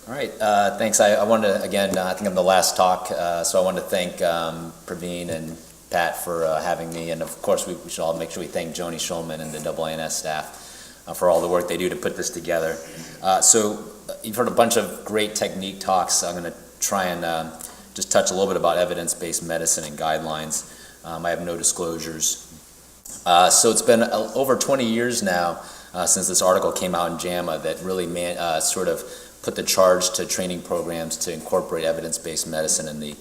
All right, thanks. I wanted to, again, I think I'm the last talk, so I wanted to thank Praveen and Pat for having me, and of course we should all make sure we thank Joni Schulman and the AANS staff for all the work they do to put this together. So you've heard a bunch of great technique talks. I'm going to try and just touch a little bit about evidence-based medicine and guidelines. I have no disclosures. So it's been over 20 years now since this article came out in JAMA that really sort of put the charge to training programs to incorporate evidence-based medicine into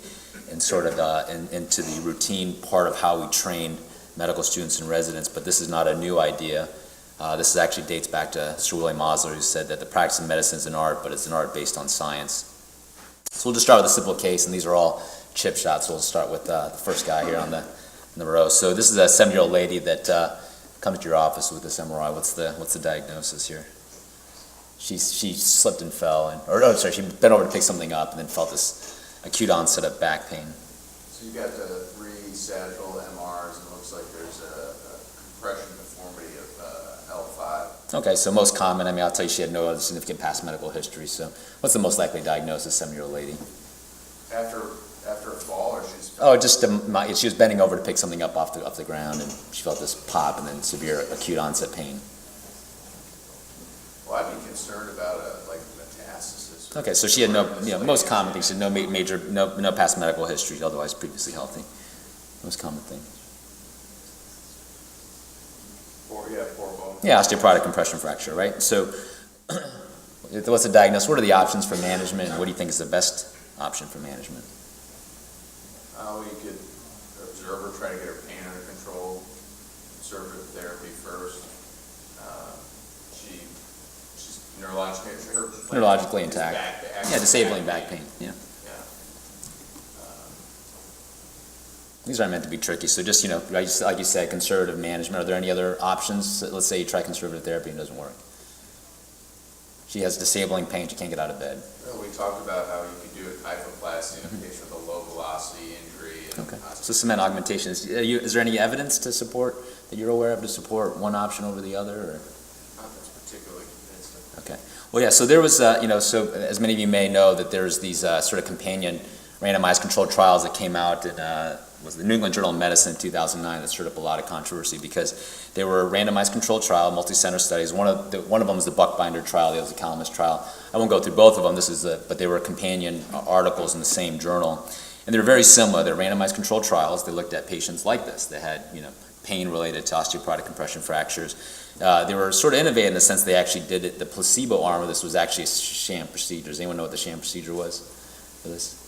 the routine part of how we train medical students and residents. But this is not a new idea. This actually dates back to Sir William Osler, who said that the practice of medicine is an art, but it's an art based on science. So we'll just start with a simple case, and these are all chip shots. So we'll start with the first guy here in the row. So this is a 7-year-old lady that comes to your office with this MRI. What's the diagnosis here? She slipped and fell, she bent over to pick something up and then felt this acute onset of back pain. So you got the 3 sagittal MRs, and it looks like there's a compression deformity of L5. Okay, so most common, I'll tell you she had no other significant past medical history, so what's the most likely diagnosis, 7-year-old lady? After a fall, or she's... Oh, just she was bending over to pick something up off the ground, and she felt this pop and then severe acute onset pain. Well, I'd be concerned about like metastasis. Okay, so she had most common things. She had no past medical history, otherwise previously healthy. Most common thing. Poor bone. Yeah, osteoporotic compression fracture, right? So, what's the diagnosis? What are the options for management? And what do you think is the best option for management? We could observe her, try to get her pain under control. Conservative therapy first. She's neurologically intact. Disabling back pain. Yeah. These aren't meant to be tricky. So just like you said, conservative management. Are there any other options? Let's say you try conservative therapy and it doesn't work. She has disabling pain. She can't get out of bed. Well, we talked about how you could do a kyphoplasty in a patient with a low velocity injury. Okay. So cement augmentation. Is there any evidence to support that you're aware of to support one option over the other? Or? Not that's particularly convincing. Okay. Well, yeah. So there was, so as many of you may know, that there's these sort of companion randomized controlled trials that came out in was the New England Journal of Medicine in 2009 that stirred up a lot of controversy because they were randomized controlled trial, multi-center studies. One of them was the Buckbinder trial, the other was the Calamus trial. I won't go through both of them. But they were companion articles in the same journal, and they were very similar. They're randomized controlled trials. They looked at patients like this. They had pain related to osteoporotic compression fractures. They were sort of innovative in the sense they actually did it. The placebo arm of this was actually a sham procedure. Does anyone know what the sham procedure was for this?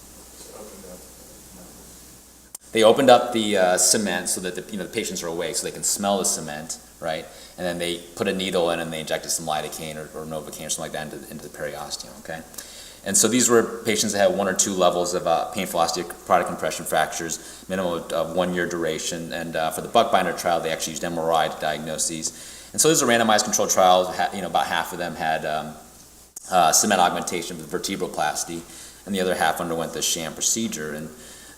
They opened up the cement so that the patients are awake, so they can smell the cement, right? And then they put a needle in and they injected some lidocaine or novocaine or something like that into the periosteum, okay? And so these were patients that had 1 or 2 levels of painful osteoporotic compression fractures, minimum of 1 year duration. And for the Buckbinder trial, they actually used MRI to diagnose these. And so this is a randomized controlled trial. About half of them had cement augmentation with vertebroplasty, and the other half underwent the sham procedure. And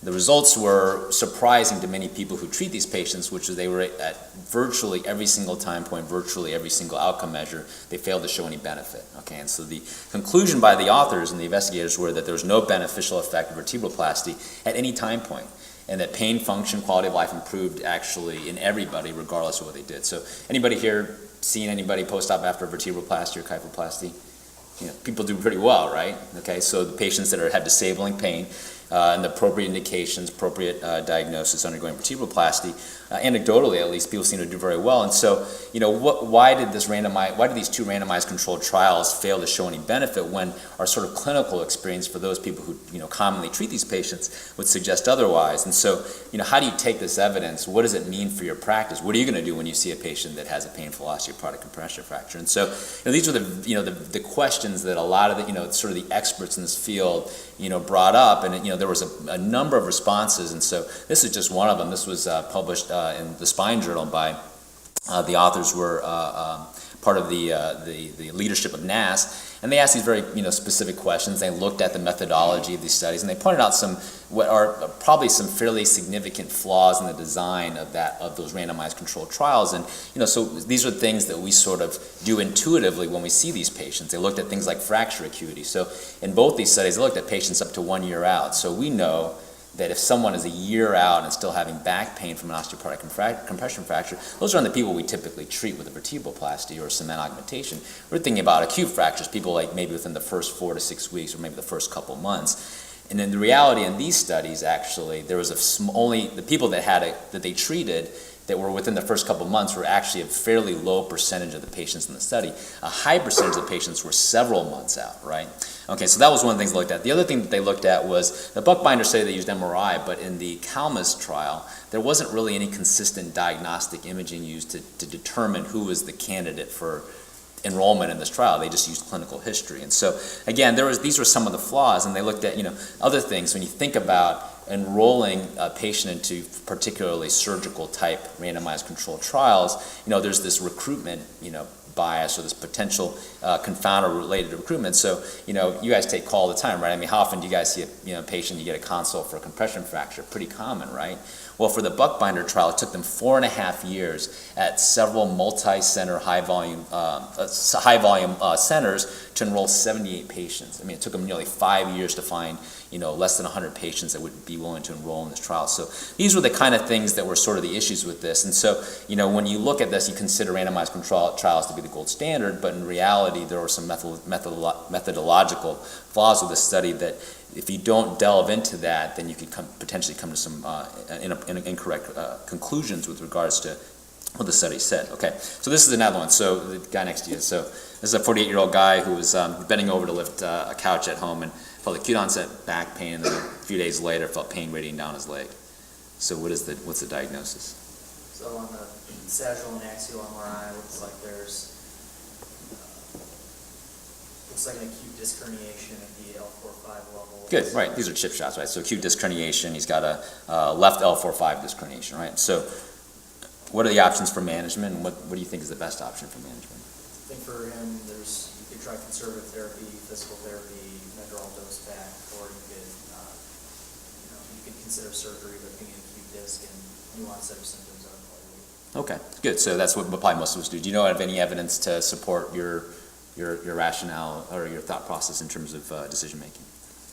the results were surprising to many people who treat these patients, which is they were at virtually every single time point, virtually every single outcome measure, they failed to show any benefit. Okay, and so the conclusion by the authors and the investigators were that there was no beneficial effect of vertebroplasty at any time point, and that pain, function, quality of life improved actually in everybody, regardless of what they did. So anybody here seen anybody post-op after vertebroplasty or kyphoplasty? People do pretty well, right? Okay, so the patients that had disabling pain and the appropriate indications, appropriate diagnosis undergoing vertebroplasty, anecdotally at least, people seem to do very well. And so, why did these 2 randomized controlled trials fail to show any benefit when our sort of clinical experience for those people who commonly treat these patients would suggest otherwise? And so, how do you take this evidence? What does it mean for your practice? What are you going to do when you see a patient that has a painful osteoporotic compression fracture? And so, these were the questions that a lot of the sort of the experts in this field brought up, and there was a number of responses. And so this is just one of them. This was published in the Spine Journal by the authors were part of the leadership of NAS, and they asked these very specific questions. They looked at the methodology of these studies, and they pointed out what are probably some fairly significant flaws in the design of those randomized controlled trials. And so these are things that we sort of do intuitively when we see these patients. They looked at things like fracture acuity. So in both these studies, they looked at patients up to 1 year out. So we know that if someone is a year out and still having back pain from an osteoporotic compression fracture, those aren't the people we typically treat with a vertebroplasty or a cement augmentation. We're thinking about acute fractures, people like maybe within the first 4 to 6 weeks or maybe the first couple months. And in the reality in these studies, actually, there was only the people that they treated that were within the first couple months were actually a fairly low percentage of the patients in the study. A high percentage of the patients were several months out, right? Okay, so that was one of the things they looked at. The other thing that they looked at was the Buckbinder study, they used MRI, but in the Kalma's trial, there wasn't really any consistent diagnostic imaging used to determine who was the candidate for enrollment in this trial. They just used clinical history. And so, again, these were some of the flaws, and they looked at other things. When you think about enrolling a patient into particularly surgical type randomized controlled trials, there's this recruitment bias or this potential confounder related to recruitment. So you guys take call all the time, right? I mean, how often do you guys see a patient, you get a consult for a compression fracture? Pretty common, right? Well, for the Buckbinder trial, it took them 4.5 years at several multi-center high volume centers to enroll 78 patients. I mean, it took them nearly 5 years to find less than 100 patients that would be willing to enroll in this trial. So these were the kind of things that were sort of the issues with this. And so, when you look at this, you consider randomized control trials to be the gold standard, but in reality, there are some methodological flaws with this study that if you don't delve into that, then you could potentially come to some incorrect conclusions with regards to what the study said. Okay, so this is another one. So the guy next to you. So this is a 48-year-old guy who was bending over to lift a couch at home and felt acute onset back pain, and then a few days later felt pain radiating down his leg. So what's the diagnosis? So on the sagittal and axial MRI, looks like there's an acute disc herniation at the L4-5 level. Good, right. These are chip shots, right? So acute disc herniation. He's got a left L4-5 disc herniation, right? So what are the options for management, and what do you think is the best option for management? I think for him, you could try conservative therapy, physical therapy, Medrol dose back, or you could consider surgery, but being an acute disc and new onset of symptoms are likely. Okay, good. So that's what probably most of us do. Do you know of any evidence to support your rationale or your thought process in terms of decision making?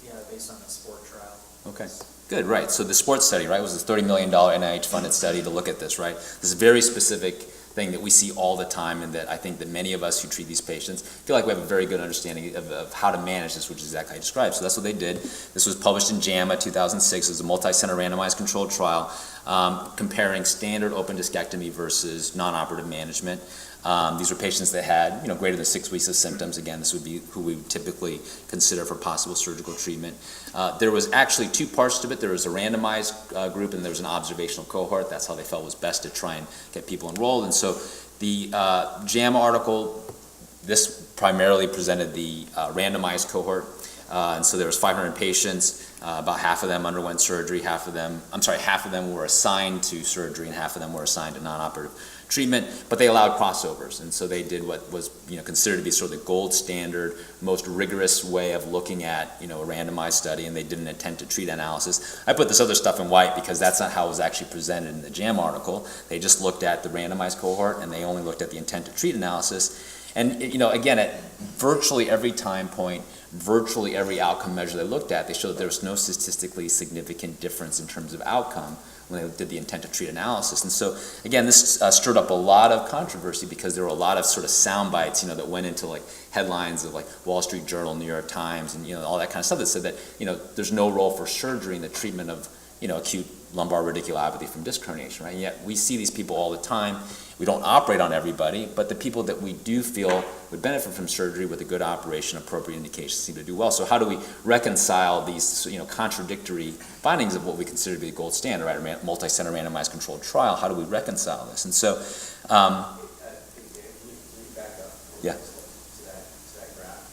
Yeah, based on a sport trial. Okay, good, right. So the sports study, right, was a $30 million NIH-funded study to look at this, right? This is a very specific thing that we see all the time, and that I think that many of us who treat these patients feel like we have a very good understanding of how to manage this, which is exactly how I described. So that's what they did. This was published in JAMA 2006. It was a multi-center randomized controlled trial comparing standard open discectomy versus non-operative management. These were patients that had greater than 6 weeks of symptoms. Again, this would be who we would typically consider for possible surgical treatment. There was actually 2 parts to it. There was a randomized group, and there was an observational cohort. That's how they felt was best to try and get people enrolled. And so the JAMA article, this primarily presented the randomized cohort. And so there was 500 patients. About half of them underwent surgery. Half of them were assigned to surgery, and half of them were assigned to non-operative treatment, but they allowed crossovers, and so they did what was considered to be sort of the gold standard, most rigorous way of looking at a randomized study, and they did an intent to treat analysis. I put this other stuff in white because that's not how it was actually presented in the JAMA article. They just looked at the randomized cohort, and they only looked at the intent to treat analysis. And again, at virtually every time point, virtually every outcome measure they looked at, they showed that there was no statistically significant difference in terms of outcome when they did the intent to treat analysis. And so, again, this stirred up a lot of controversy because there were a lot of sort of sound bites, that went into like headlines of like Wall Street Journal, New York Times, and all that kind of stuff that said that there's no role for surgery in the treatment of acute lumbar radiculopathy from disc herniation, right? And yet we see these people all the time. We don't operate on everybody, but the people that we do feel would benefit from surgery with a good operation, appropriate indications seem to do well. So how do we reconcile these contradictory findings of what we consider to be the gold standard, right? A multi-center randomized controlled trial. How do we reconcile this? And so, Can you back up yeah. to that graph?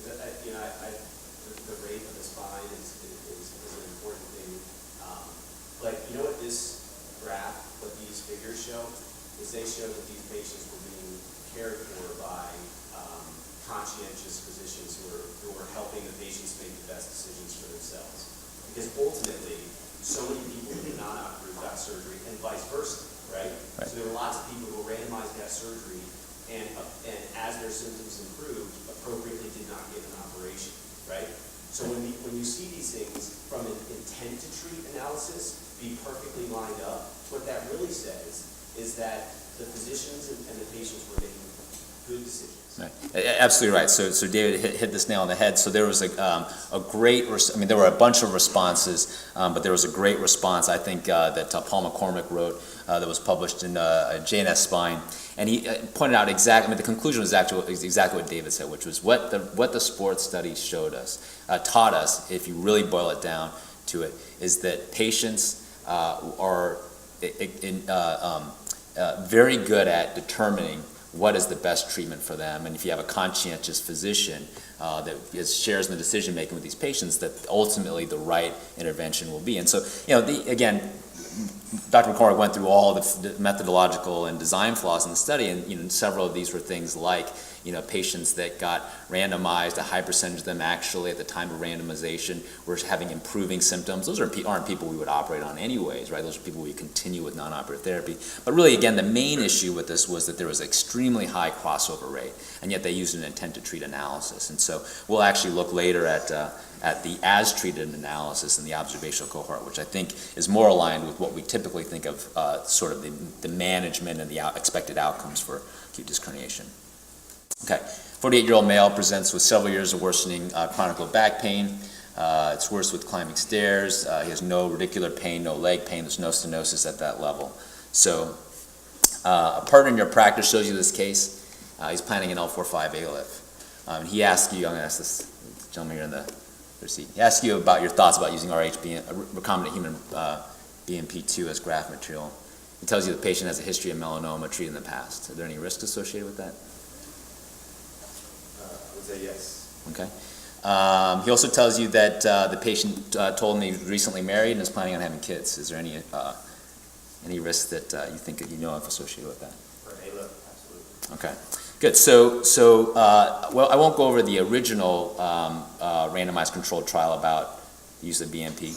The rate of the spine is an important thing. But you know what this graph, what these figures show? is they showed that these patients were being cared for by conscientious physicians who are helping the patients make the best decisions for themselves. Because ultimately, so many people who did not operate got surgery, and vice versa, right? So there were lots of people who were randomized to have surgery, and as their symptoms improved, appropriately did not get an operation, right? So when you see these things from an intent to treat analysis be perfectly lined up, what that really says is that the physicians and the patients were making good decisions. Right. Absolutely right. So David hit this nail on the head. So there was a great, there were a bunch of responses, but there was a great response, I think, that Paul McCormick wrote that was published in J&S Spine. And he pointed out exactly, the conclusion was exactly what David said, which was what the sports study showed us, taught us, if you really boil it down to it, is that patients are very good at determining what is the best treatment for them, and if you have a conscientious physician that shares in the decision making with these patients, that ultimately the right intervention will be. And so, again, Dr. McCormick went through all the methodological and design flaws in the study, and several of these were things like patients that got randomized, a high percentage of them actually at the time of randomization were having improving symptoms. Those aren't people we would operate on anyways, right? Those are people we continue with non-operative therapy. But really, again, the main issue with this was that there was extremely high crossover rate, and yet they used an intent to treat analysis. And so we'll actually look later at the as-treated analysis in the observational cohort, which I think is more aligned with what we typically think of sort of the management and the expected outcomes for acute disc herniation. Okay, 48-year-old male presents with several years of worsening chronic low back pain. It's worse with climbing stairs. He has no radicular pain, no leg pain. There's no stenosis at that level. So a partner in your practice shows you this case. He's planning an L4-5 ALIF. He asks you, I'm going to ask this gentleman here in the seat. He asks you about your thoughts about using recombinant human BMP2 as graft material. He tells you the patient has a history of melanoma treated in the past. Are there any risks associated with that? I would say yes. Okay. He also tells you that the patient told him he was recently married and is planning on having kids. Is there any risk that you think that you know of associated with that? For ALIF, absolutely. Okay. Good. So well, I won't go over the original randomized controlled trial about the use of BMP,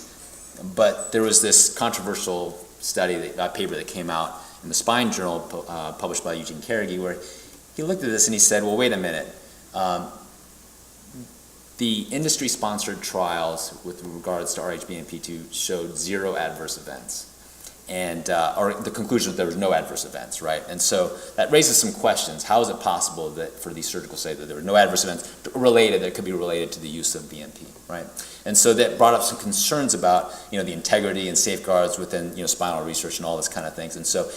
but there was this controversial study, paper that came out in the Spine Journal, published by Eugene Carnegie, where he looked at this and he said, well, wait a minute. The industry-sponsored trials with regards to RHBMP2 showed 0 adverse events. And or the conclusion was there was no adverse events, right? And so that raises some questions. How is it possible that for these surgical studies that there were no adverse events that could be related to the use of BMP, right? And so that brought up some concerns about the integrity and safeguards within spinal research and all this kind of things. And so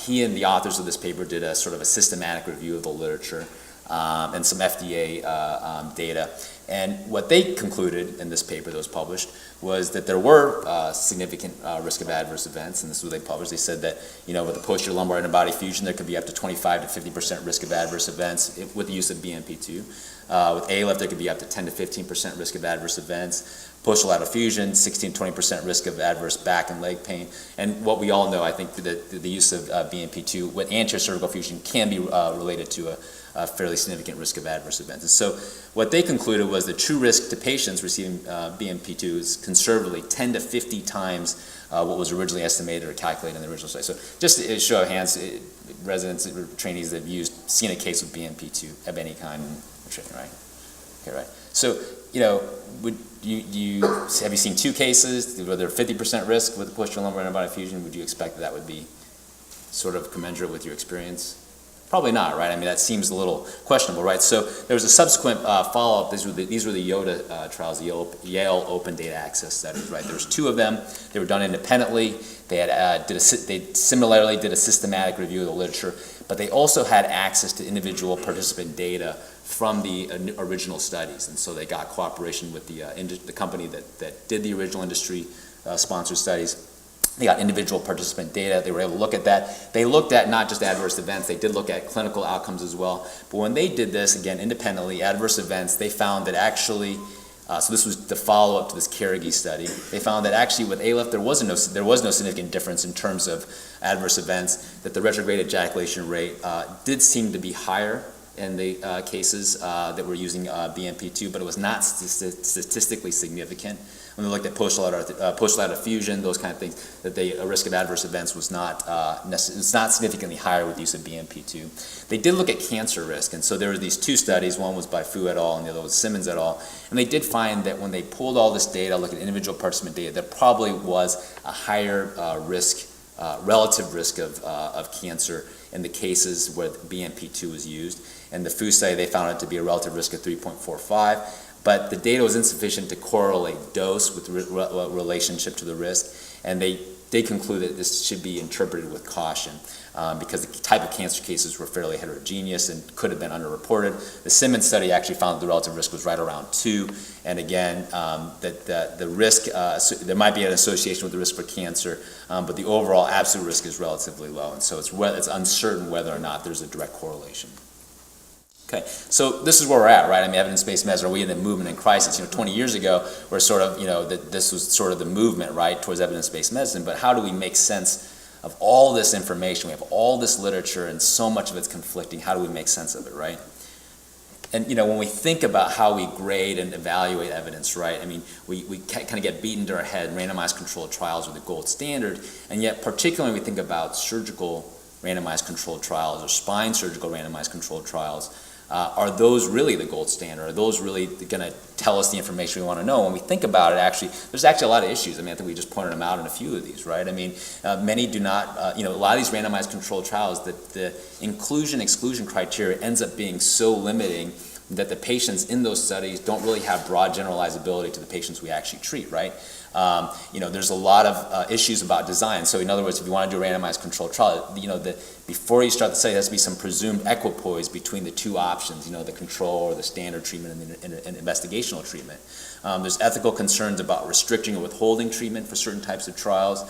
he and the authors of this paper did a sort of a systematic review of the literature and some FDA data. And what they concluded in this paper that was published was that there were significant risk of adverse events, and this is what they published. They said that with the posterior lumbar interbody fusion, there could be up to 25 to 50% risk of adverse events with the use of BMP2. With ALIF, there could be up to 10 to 15% risk of adverse events. Posterior lateral fusion, 16 to 20% risk of adverse back and leg pain. And what we all know, I think, that the use of BMP2 with anterior cervical fusion can be related to a fairly significant risk of adverse events. And so what they concluded was the true risk to patients receiving BMP2 is conservatively 10 to 50 times what was originally estimated or calculated in the original study. So just a show of hands, residents or trainees that have seen a case with BMP2 of any kind, right? Okay, right. So, would you have you seen 2 cases where there 50% risk with the posterior lumbar interbody fusion? Would you expect that would be sort of commensurate with your experience? Probably not, right? I mean, that seems a little questionable, right? So there was a subsequent follow-up. These were the YODA trials, the Yale Open Data Access Studies, right? There was 2 of them. They were done independently. They similarly did a systematic review of the literature, but they also had access to individual participant data from the original studies, and so they got cooperation with the company that did the original industry-sponsored studies. They got individual participant data. They were able to look at that. They looked at not just adverse events, they did look at clinical outcomes as well. But when they did this, again, independently, adverse events, they found that actually So this was the follow-up to this Carnegie study. They found that actually with ALIF there was no significant difference in terms of adverse events, that the retrograde ejaculation rate did seem to be higher in the cases that were using BMP2, but it was not statistically significant. When they looked at post-lateral diffusion, those kind of things, that the risk of adverse events was not significantly higher with use of BMP2. They did look at cancer risk, and so there were these two studies. One was by Fu et al. And the other was Simmons et al. And they did find that when they pulled all this data, looked at individual participant data, there probably was a higher relative risk of cancer in the cases where BMP2 was used. And the Fu study, they found it to be a relative risk of 3.45. But the data was insufficient to correlate dose with relationship to the risk, and they conclude that this should be interpreted with caution because the type of cancer cases were fairly heterogeneous and could have been underreported. The Simmons study actually found that the relative risk was right around 2, and again, that the risk, there might be an association with the risk for cancer, but the overall absolute risk is relatively low, and so it's uncertain whether or not there's a direct correlation. Okay, so this is where we're at, right? I mean, evidence-based medicine, are we in the movement in crisis? 20 years ago, we're sort of, this was sort of the movement, right, towards evidence-based medicine, but how do we make sense of all this information? We have all this literature and so much of it's conflicting. How do we make sense of it, right? And, when we think about how we grade and evaluate evidence, right, I mean, we kind of get beaten to our head. Randomized controlled trials are the gold standard, and yet particularly when we think about surgical randomized controlled trials or spine surgical randomized controlled trials, are those really the gold standard? Are those really going to tell us the information we want to know? When we think about it, actually, there's actually a lot of issues. I mean, I think we just pointed them out in a few of these, right? I mean, many do not, a lot of these randomized controlled trials, that the inclusion-exclusion criteria ends up being so limiting that the patients in those studies don't really have broad generalizability to the patients we actually treat, right? There's a lot of issues about design. So in other words, if you want to do a randomized controlled trial, before you start the study, there has to be some presumed equipoise between the two options, the control or the standard treatment and the investigational treatment. There's ethical concerns about restricting or withholding treatment for certain types of trials.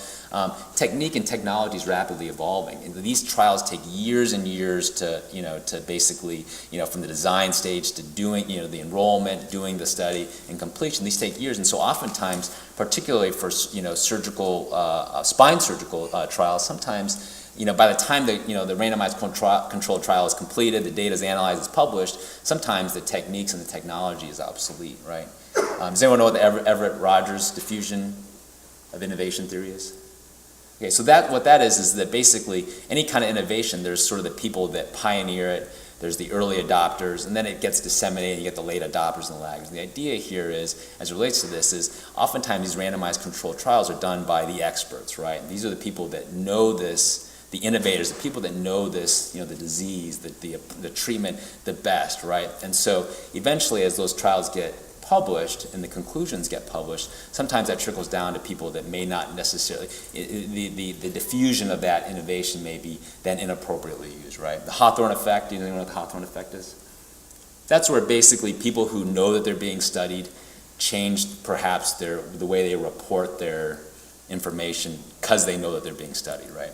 Technique and technology is rapidly evolving. And these trials take years and years to basically, from the design stage to doing, the enrollment, doing the study, and completion. These take years, and so oftentimes, particularly for, surgical, spine surgical trials, sometimes, by the time the randomized controlled trial is completed, the data is analyzed, it's published, sometimes the techniques and the technology is obsolete, right? Does anyone know what the Everett-Rogers diffusion of innovation theory is? Okay, so what that is that basically any kind of innovation, there's sort of the people that pioneer it, there's the early adopters, and then it gets disseminated, you get the late adopters and the laggers. The idea here is, as it relates to this, is oftentimes these randomized controlled trials are done by the experts, right? These are the people that know this, the innovators, the people that know this, the disease, the treatment the best, right? And so eventually as those trials get published and the conclusions get published, sometimes that trickles down to people that may not necessarily, the diffusion of that innovation may be then inappropriately used, right? The Hawthorne Effect, do you know what the Hawthorne Effect is? That's where basically people who know that they're being studied change perhaps the way they report their information because they know that they're being studied, right?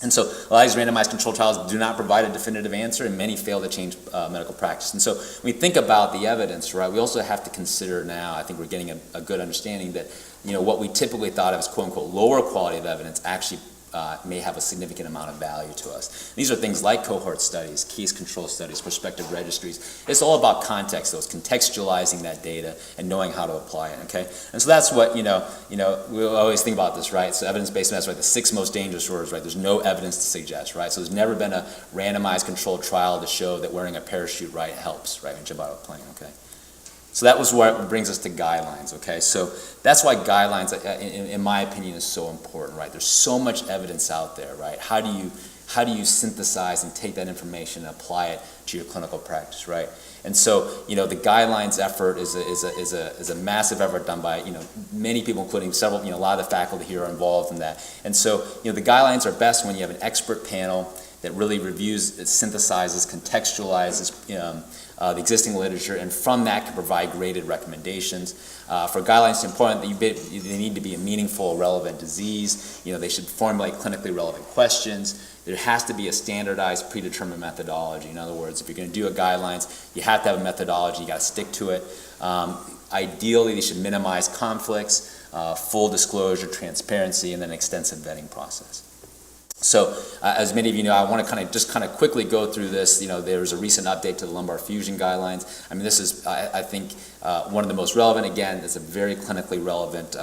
And so a lot of these randomized controlled trials do not provide a definitive answer, and many fail to change medical practice. And so when we think about the evidence, right, we also have to consider now, I think we're getting a good understanding that, what we typically thought of as quote-unquote lower quality of evidence actually may have a significant amount of value to us. These are things like cohort studies, case control studies, prospective registries. It's all about context, though. It's contextualizing that data and knowing how to apply it, okay? And so that's what, we always think about this, right? So evidence-based medicine, right? The 6 most dangerous disorders, right? There's no evidence to suggest, right? So there's never been a randomized controlled trial to show that wearing a parachute, right, helps, right, when you jump out of a plane, okay? So that was what brings us to guidelines, okay? So that's why guidelines, in my opinion, is so important, right? There's so much evidence out there, right? How do you synthesize and take that information and apply it to your clinical practice, right? And so, the guidelines effort is a massive effort done by, many people, including several, a lot of the faculty here are involved in that. And so, the guidelines are best when you have an expert panel that really reviews, it synthesizes, contextualizes the existing literature, and from that can provide graded recommendations. For guidelines, it's important that they need to be a meaningful, relevant disease. They should formulate clinically relevant questions. there has to be a standardized predetermined methodology. In other words, if you're going to do a guidelines, you have to have a methodology, you got to stick to it. Ideally, they should minimize conflicts, full disclosure, transparency, and then extensive vetting process. So, as many of you know, I want to just quickly go through this. You know, there was a recent update to the lumbar fusion guidelines. I mean, this is, I think, one of the most relevant. Again, it's a very clinically relevant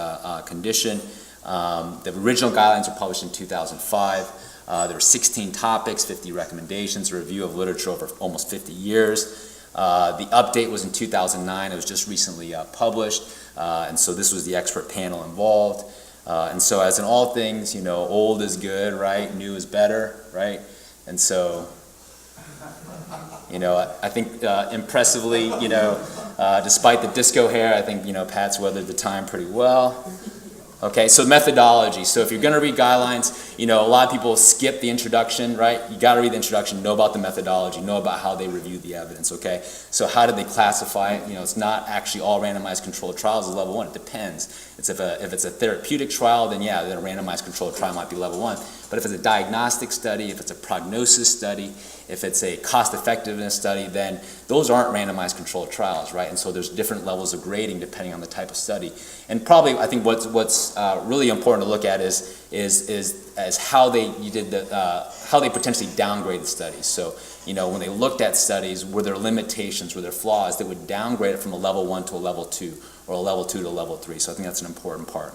condition. The original guidelines were published in 2005. There were 16 topics, 50 recommendations, a review of literature over almost 50 years. The update was in 2009. It was just recently published, and so this was the expert panel involved. And so, as in all things, you know, old is good, right? New is better, right? And so, you know, I think impressively, you know, despite the disco hair, I think, you know, Pat's weathered the time pretty well. Okay, so methodology. So if you're going to read guidelines, you know, a lot of people skip the introduction, right? You got to read the introduction, know about the methodology, know about how they review the evidence, okay? So how did they classify it? You know, it's not actually all randomized controlled trials is level 1. It depends. If it's a therapeutic trial, then yeah, then a randomized controlled trial might be level 1. But if it's a diagnostic study, if it's a prognosis study, if it's a cost effectiveness study, then those aren't randomized controlled trials, right? And so there's different levels of grading depending on the type of study. And probably I think what's really important to look at is how they potentially downgrade the studies. So, you know, when they looked at studies, were there limitations, were there flaws that would downgrade it from a level 1 to a level 2 or a level 2 to a level 3? So I think that's an important part.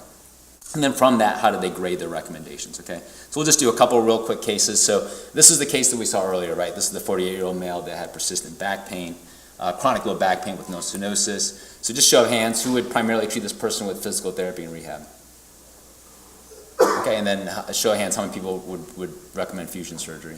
And then from that, how do they grade their recommendations, okay? So we'll just do a couple of real quick cases. So this is the case that we saw earlier, right? This is the 48-year-old male that had persistent back pain, chronic low back pain with no stenosis. So just show of hands, who would primarily treat this person with physical therapy and rehab? Okay, and then show of hands, how many people would recommend fusion surgery?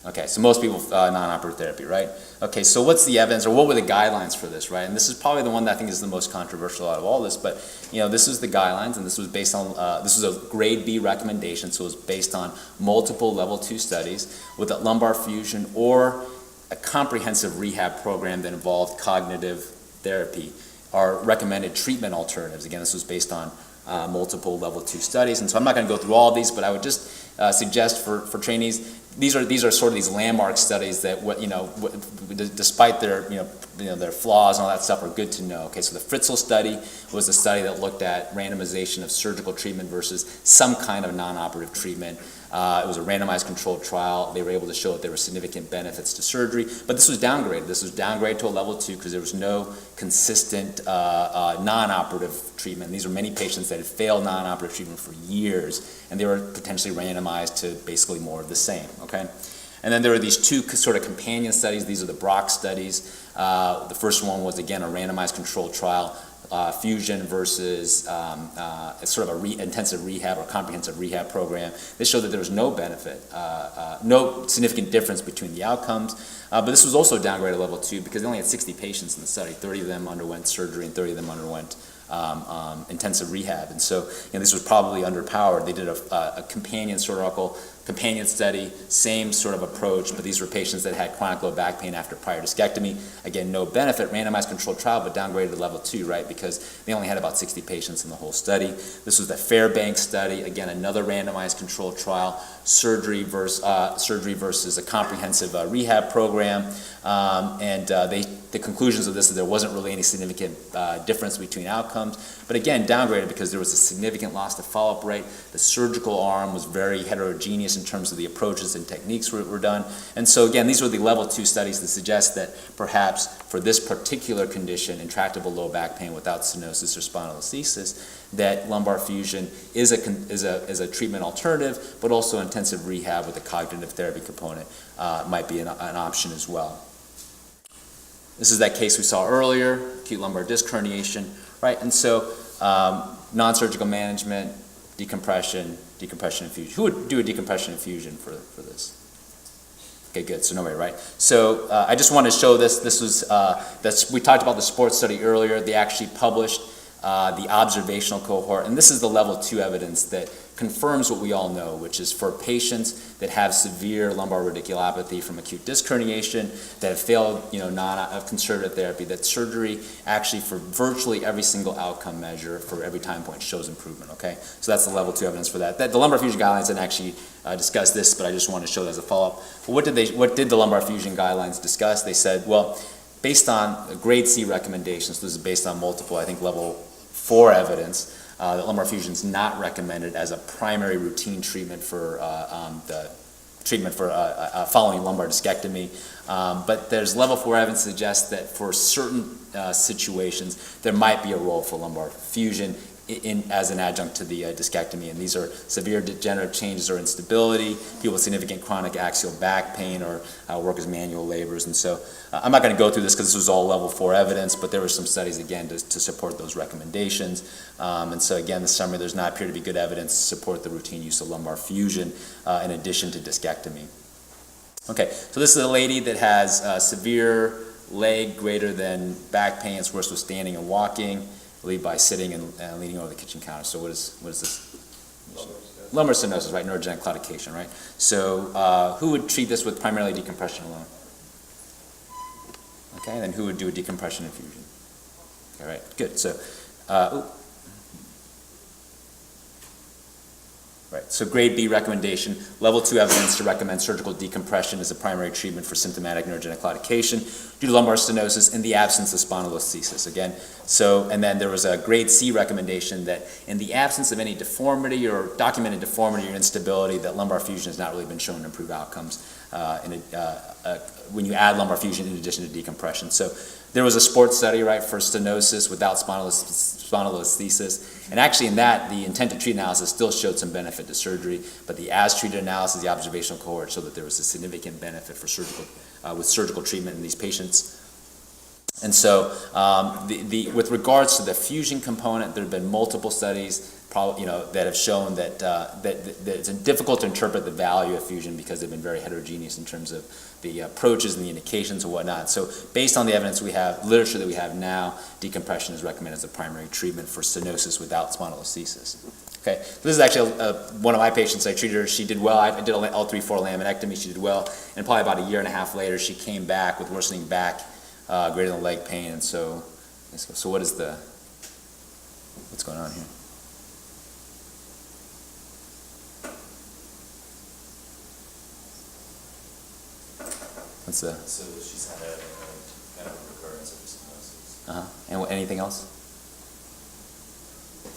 Okay, so most people non-operative therapy, right? Okay, so what's the evidence, or what were the guidelines for this, right? And this is probably the one that I think is the most controversial out of all this, but you know, this is the guidelines, and this was based on, this was a grade B recommendation, so it was based on multiple level 2 studies with a lumbar fusion or a comprehensive rehab program that involved cognitive therapy are recommended treatment alternatives. Again, this was based on multiple level 2 studies, and so I'm not going to go through all of these, but I would just suggest for trainees, these are sort of these landmark studies that despite their their flaws and all that stuff are good to know. Okay, so the Fritzl study was a study that looked at randomization of surgical treatment versus some kind of non-operative treatment. It was a randomized controlled trial. They were able to show that there were significant benefits to surgery, but this was downgraded. This was downgraded to a level 2 because there was no consistent non-operative treatment. These were many patients that had failed non-operative treatment for years, and they were potentially randomized to basically more of the same, okay? And then there were these 2 sort of companion studies. These are the Brock studies. The first one was, again, a randomized controlled trial, fusion versus sort of intensive rehab or comprehensive rehab program. They showed that there was no benefit, no significant difference between the outcomes. But this was also downgraded to level 2 because they only had 60 patients in the study. 30 of them underwent surgery and 30 of them underwent intensive rehab. And so, this was probably underpowered. They did a companion study, same sort of approach, but these were patients that had chronic low back pain after prior discectomy. Again, no benefit, randomized controlled trial, but downgraded to level 2, right? Because they only had about 60 patients in the whole study. This was the Fairbanks study, again, another randomized controlled trial, surgery versus a comprehensive rehab program. The conclusions of this is there wasn't really any significant difference between outcomes, but again, downgraded because there was a significant loss to follow-up rate. The surgical arm was very heterogeneous in terms of the approaches and techniques were done. And so again, these were the level 2 studies that suggest that perhaps for this particular condition, intractable low back pain without stenosis or spondylolisthesis, that lumbar fusion is a treatment alternative, but also intensive rehab with a cognitive therapy component might be an option as well. This is that case we saw earlier, acute lumbar disc herniation, right? And so non-surgical management, decompression infusion. Who would do a decompression infusion for this? Okay, good, so nobody, right? So I just want to show this. This was, we talked about the sports study earlier. They actually published the observational cohort, and this is the level 2 evidence that confirms what we all know, which is for patients that have severe lumbar radiculopathy from acute disc herniation, that have failed, conservative therapy, that surgery actually for virtually every single outcome measure for every time point shows improvement, okay? So that's the level 2 evidence for that. The lumbar fusion guidelines didn't actually discuss this, but I just want to show that as a follow-up. But what did the lumbar fusion guidelines discuss? They said, well, based on grade C recommendations, this is based on multiple, I think level 4 evidence, that lumbar fusion is not recommended as a primary routine treatment for following lumbar discectomy. But there's level 4 evidence that suggests that for certain situations, there might be a role for lumbar fusion as an adjunct to the discectomy, and these are severe degenerative changes or instability, people with significant chronic axial back pain, or work as manual laborers. And so I'm not going to go through this because this was all level 4 evidence, but there were some studies again to support those recommendations. And so again, the summary, there's not appear to be good evidence to support the routine use of lumbar fusion in addition to discectomy. Okay, so this is a lady that has severe leg greater than back pain. It's worse with standing and walking, relieved by sitting and leaning over the kitchen counter. So what is this? Lumbar stenosis, right? Neurogenic claudication, right? So who would treat this with primarily decompression alone? Okay, and then who would do a decompression infusion? All right, good. So, right. So grade B recommendation, level 2 evidence to recommend surgical decompression as a primary treatment for symptomatic neurogenic claudication due to lumbar stenosis in the absence of spondylolisthesis. Again, so, and then there was a grade C recommendation that in the absence of any deformity or documented deformity or instability, that lumbar fusion has not really been shown to improve outcomes when you add lumbar fusion in addition to decompression. So there was a sports study, right, for stenosis without spondylolisthesis, and actually in that, the intent to treat analysis still showed some benefit to surgery, but the as-treated analysis, the observational cohort, showed that there was a significant benefit for surgical treatment in these patients. And so with regards to the fusion component, there have been multiple studies that have shown that it's difficult to interpret the value of fusion because they've been very heterogeneous in terms of the approaches and the indications and whatnot. So based on the evidence we have, literature that we have now, decompression is recommended as a primary treatment for stenosis without spondylolisthesis. Okay, so this is actually one of my patients. I treated her. She did well. I did a L3-4 laminectomy. She did well, and probably about a year and a half later, she came back with worsening back, greater than leg pain. And so what's going on here? So she's had a kind of recurrence of stenosis. And anything else?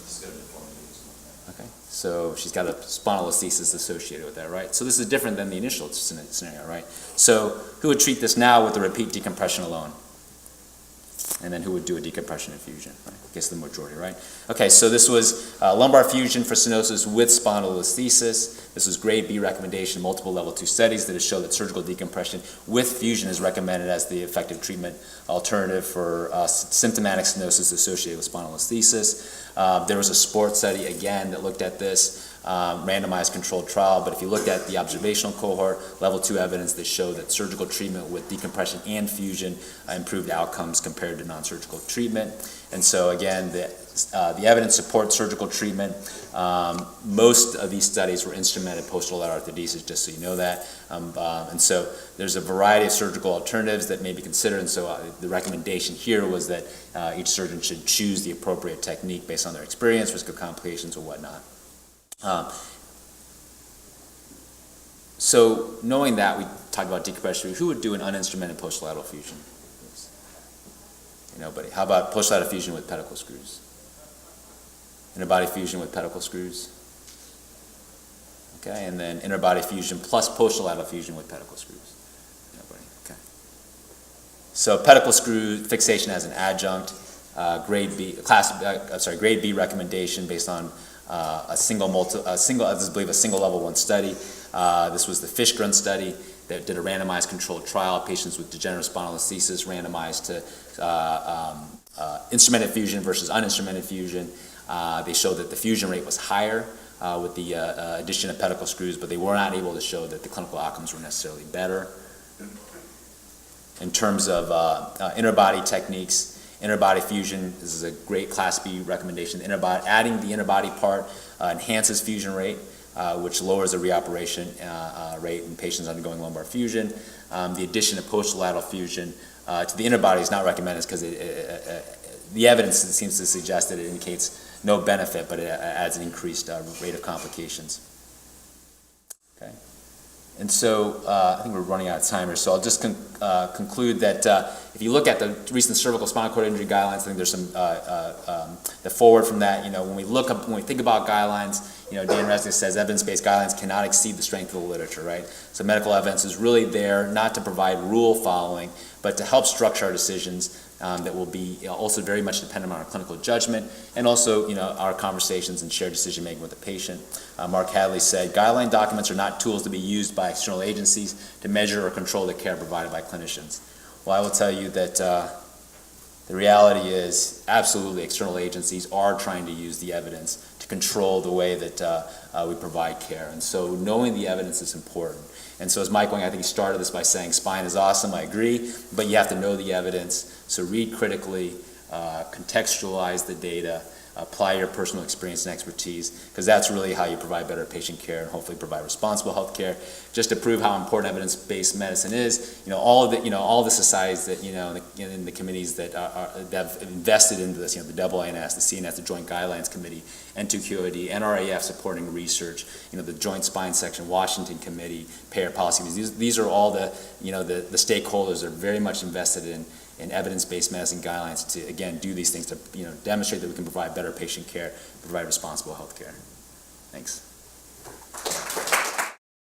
She's got a deformity or something. Okay. So she's got a spondylolisthesis associated with that, right? So this is different than the initial scenario, right? So who would treat this now with a repeat decompression alone? And then who would do a decompression infusion? Right? I guess the majority, right? Okay, so this was lumbar fusion for stenosis with spondylolisthesis. This was grade B recommendation, multiple level 2 studies that have shown that surgical decompression with fusion is recommended as the effective treatment alternative for symptomatic stenosis associated with spondylolisthesis. There was a sports study, again, that looked at this. Randomized controlled trial, but if you looked at the observational cohort, level 2 evidence that showed that surgical treatment with decompression and fusion improved outcomes compared to non-surgical treatment. And so again, the evidence supports surgical treatment. Most of these studies were instrumented post-rolled arthrodesis, just so you know that. And so there's a variety of surgical alternatives that may be considered, and so the recommendation here was that each surgeon should choose the appropriate technique based on their experience, risk of complications, or whatnot. So knowing that, we talked about decompression. Who would do an uninstrumented post-lateral fusion? Nobody. How about post-lateral fusion with pedicle screws? Interbody fusion with pedicle screws? Okay, and then interbody fusion plus post-lateral fusion with pedicle screws? Nobody. Okay. So pedicle screw fixation as an adjunct, grade B recommendation based on a single level 1 study. This was the Fishgren study that did a randomized controlled trial. Patients with degenerative spondylolisthesis randomized to instrumented fusion versus uninstrumented fusion. They showed that the fusion rate was higher with the addition of pedicle screws, but they were not able to show that the clinical outcomes were necessarily better. In terms of interbody techniques, interbody fusion, this is a great Class B recommendation. Adding the interbody part enhances fusion rate. which lowers the reoperation rate in patients undergoing lumbar fusion. The addition of posterolateral fusion to the interbody is not recommended because the evidence seems to suggest that it indicates no benefit, but it adds an increased rate of complications. Okay. And so I think we're running out of time here, so I'll just conclude that if you look at the recent cervical spinal cord injury guidelines, I think there's some the forward from that. When we think about guidelines, Dan Resnick says evidence-based guidelines cannot exceed the strength of the literature, right? So medical evidence is really there not to provide rule following, but to help structure our decisions that will be also very much dependent on our clinical judgment and also our conversations and shared decision making with the patient. Mark Hadley said, guideline documents are not tools to be used by external agencies to measure or control the care provided by clinicians. Well, I will tell you that the reality is absolutely external agencies are trying to use the evidence to control the way that we provide care. And so knowing the evidence is important. And so as Mike Wang, I think he started this by saying spine is awesome, I agree, but you have to know the evidence. So read critically, contextualize the data, apply your personal experience and expertise, because that's really how you provide better patient care and hopefully provide responsible health care. Just to prove how important evidence-based medicine is, all of the societies that in the committees that have invested into this, the AANS, the CNS, the Joint Guidelines Committee, N2QOD, NREF supporting research, the Joint Spine Section, Washington Committee, payer policy. These are all the the stakeholders that are very much invested in evidence-based medicine guidelines to, again, do these things to demonstrate that we can provide better patient care, provide responsible health care. Thanks.